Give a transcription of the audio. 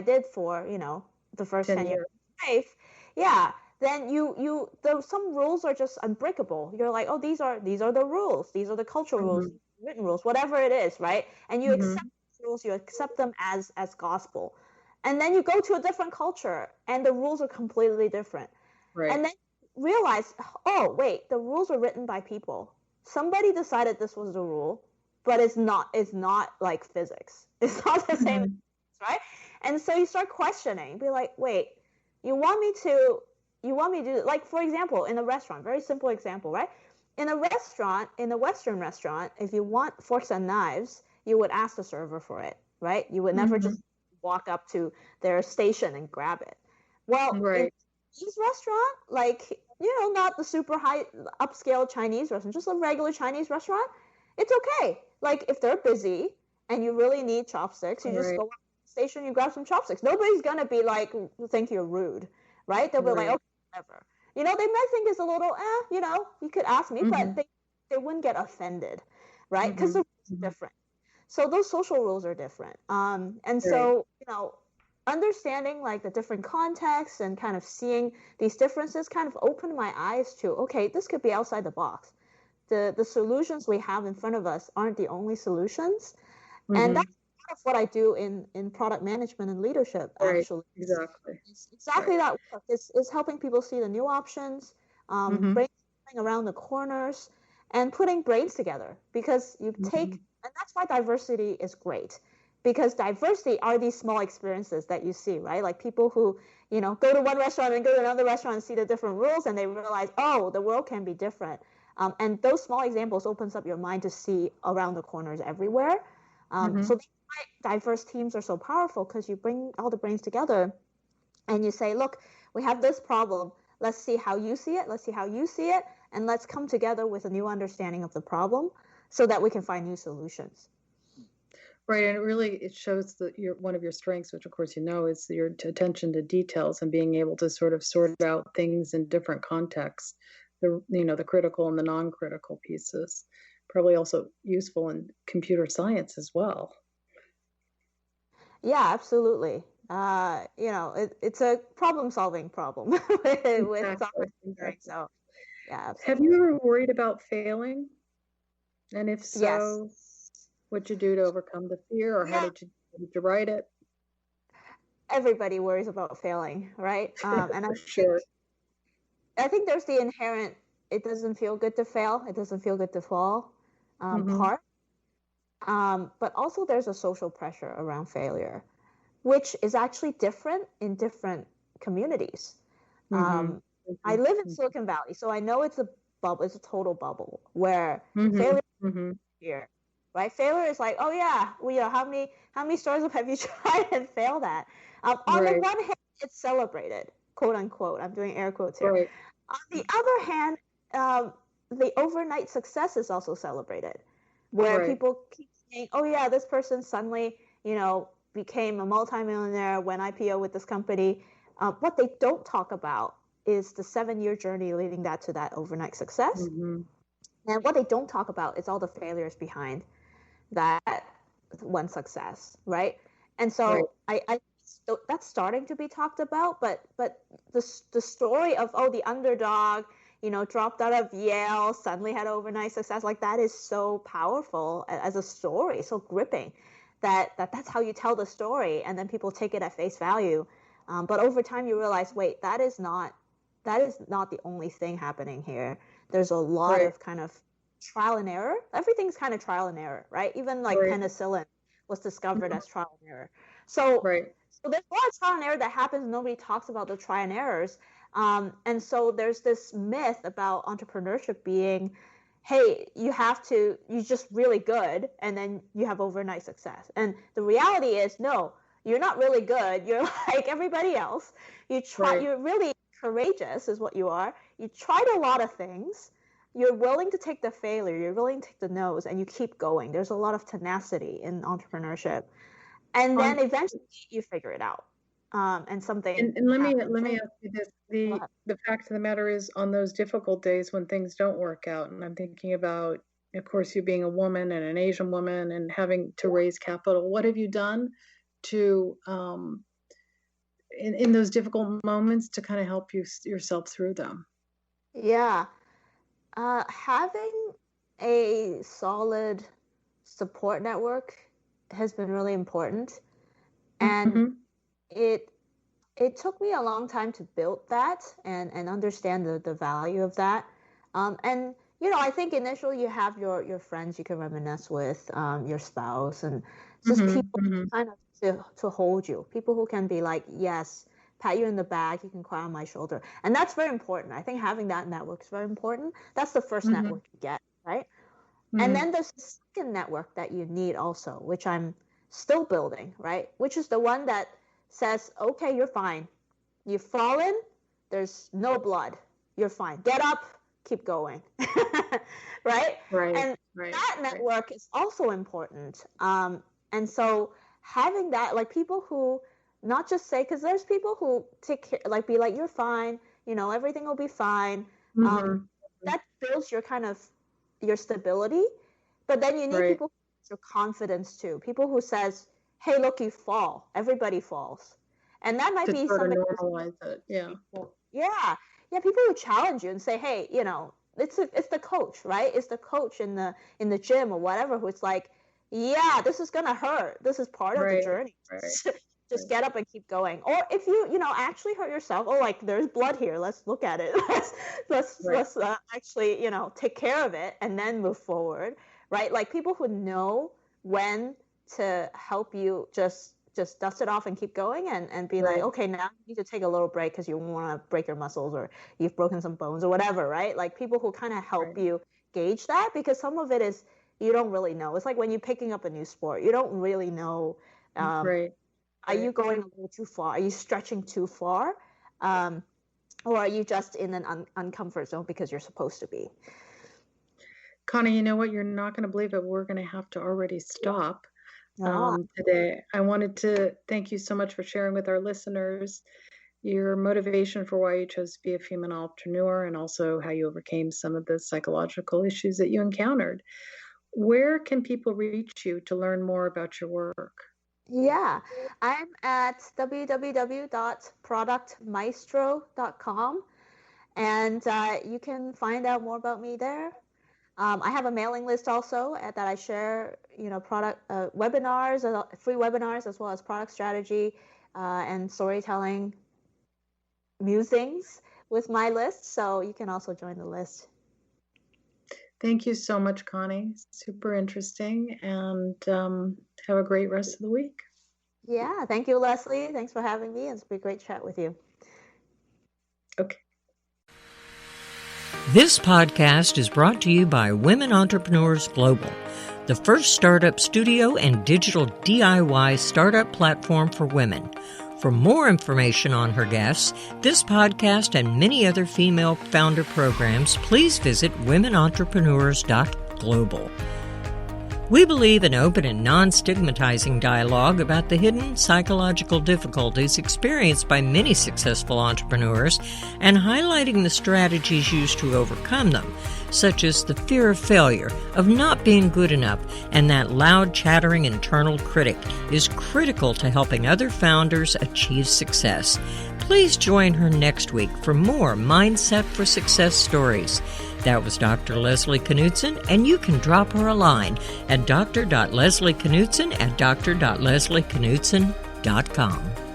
did for, the first 10 years of life, yeah, then some rules are just unbreakable. You're like, oh, these are the rules. These are the cultural rules, written rules, whatever it is, right? And you accept these rules, you accept them as gospel. And then you go to a different culture and the rules are completely different. Right. And then realize, oh, wait, the rules were written by people. Somebody decided this was the rule, but it's not like physics. It's not the same, right? And so you start questioning, be like, wait, you want me to do, like, for example, in a restaurant, very simple example, right? In a Western restaurant, if you want forks and knives, you would ask the server for it, right? You would never just walk up to their station and grab it. Well, in this restaurant, like, not the super high upscale Chinese restaurant, just a regular Chinese restaurant, it's okay. Like, if they're busy and you really need chopsticks, you just go up to the station, you grab some chopsticks. Nobody's gonna be like, think you're rude, right? They'll be like, okay, whatever. They might think it's a little, you could ask me, but they wouldn't get offended, right? Because the rules are different. So those social rules are different. And so, understanding like the different contexts and kind of seeing these differences kind of opened my eyes to, okay, this could be outside the box. The solutions we have in front of us aren't the only solutions. And that's part of what I do in product management and leadership, actually. Exactly. It's exactly that work. It's helping people see the new options, brainstorming around the corners, and putting brains together. Because you take, and that's why diversity is great. Because diversity are these small experiences that you see, right? Like people who, go to one restaurant and go to another restaurant and see the different rules, and they realize, oh, the world can be different. And those small examples opens up your mind to see around the corners everywhere. So that's why diverse teams are so powerful, because you bring all the brains together and you say, look, we have this problem. Let's see how you see it. Let's see how you see it. And let's come together with a new understanding of the problem so that we can find new solutions. Right, and it shows that one of your strengths, which of course is your attention to details and being able to sort of sort out things in different contexts. The critical and the non-critical pieces. Probably also useful in computer science as well. Yeah, absolutely. It's a problem-solving problem with software engineering. So, yeah. Absolutely. Have you ever worried about failing? And if so, yes. What'd you do to overcome the fear, or how did you write it? Everybody worries about failing, right? And I think there's the inherent, it doesn't feel good to fail, it doesn't feel good to fall part. But also there's a social pressure around failure, which is actually different in different communities. I live in Silicon Valley, so I know it's a bubble, it's a total bubble where failure is here. Right, failure is like, oh yeah, how many startups have you tried and failed at? On the one hand, it's celebrated, quote unquote. I'm doing air quotes here. On the other hand, the overnight success is also celebrated, where people keep saying, oh yeah, this person suddenly, became a multimillionaire, went IPO with this company. What they don't talk about is the 7-year journey leading to that overnight success. And what they don't talk about is all the failures behind that one success, right? And so I that's starting to be talked about, but the story of, oh, the underdog, dropped out of Yale, suddenly had overnight success, like that is so powerful as a story, so gripping, that's how you tell the story, and then people take it at face value. But over time you realize, wait, that is not the only thing happening here. There's a lot of kind of trial and error. Everything's kind of trial and error, right? Even like penicillin was discovered as trial and error. So there's a lot of trial and error that happens. Nobody talks about the trial and errors. And so there's this myth about entrepreneurship being, hey, you're just really good and then you have overnight success. And the reality is, no, you're not really good. You're like everybody else. You're really courageous is what you are. You tried a lot of things. You're willing to take the failure, you're willing to take the no's, and you keep going. There's a lot of tenacity in entrepreneurship. And then eventually you figure it out. And something. And let me ask you this. The fact of the matter is, on those difficult days when things don't work out, and I'm thinking about, of course, you being a woman and an Asian woman and having to raise capital, what have you done to in those difficult moments to kind of help yourself through them? Yeah. Having a solid support network has been really important. And it took me a long time to build that and understand the value of that. And, I think initially you have your friends you can reminisce with, your spouse, and just people kind of to hold you. People who can be like, yes, pat you in the back, you can cry on my shoulder. And that's very important. I think having that network is very important. That's the first network you get, right? And then there's the second network that you need also, which I'm still building, right? Which is the one that says, okay, you're fine. You've fallen. There's no blood. You're fine. Get up. Keep going. Right? And that network is also important. And so having that, like people who not just say, because there's people who take care, like be like, you're fine. Everything will be fine. That builds your kind of your stability. But then you need people who have your confidence too. People who says, hey, look, you fall. Everybody falls. And that might be somebody normalize it. Yeah. People who challenge you and say, hey, it's the coach, right? It's the coach in the gym or whatever who's like, yeah, this is gonna hurt. This is part of the journey. Just get up and keep going. Or if you actually hurt yourself, like there's blood here. Let's look at it. let's actually take care of it and then move forward, right? Like people who know when to help you just dust it off and keep going and be like, okay, now you need to take a little break because you want to break your muscles or you've broken some bones or whatever, right? Like people who kind of help you gauge that, because some of it is you don't really know. It's like when you're picking up a new sport, you don't really know. Are you going a little too far? Are you stretching too far? Or are you just in an uncomfort zone because you're supposed to be? Connie, you know what? You're not going to believe it. We're going to have to already stop today. I wanted to thank you so much for sharing with our listeners your motivation for why you chose to be a female entrepreneur and also how you overcame some of the psychological issues that you encountered. Where can people reach you to learn more about your work? Yeah, I'm at www.productmaestro.com, and you can find out more about me there. I have a mailing list also that I share, product webinars, free webinars, as well as product strategy and storytelling musings with my list. So you can also join the list. Thank you so much, Connie. Super interesting, and have a great rest of the week. Yeah, thank you, Leslie. Thanks for having me. It's been a great chat with you. Okay. This podcast is brought to you by Women Entrepreneurs Global, the first startup studio and digital DIY startup platform for women. For more information on her guests, this podcast, and many other female founder programs, please visit womenentrepreneurs.global. We believe in open and non-stigmatizing dialogue about the hidden psychological difficulties experienced by many successful entrepreneurs and highlighting the strategies used to overcome them, such as the fear of failure, of not being good enough, and that loud, chattering internal critic is critical to helping other founders achieve success. Please join her next week for more Mindset for Success stories. That was Dr. Leslie Knudsen, and you can drop her a line at dr.leslieKnudsen@dr.leslieKnudsen.com.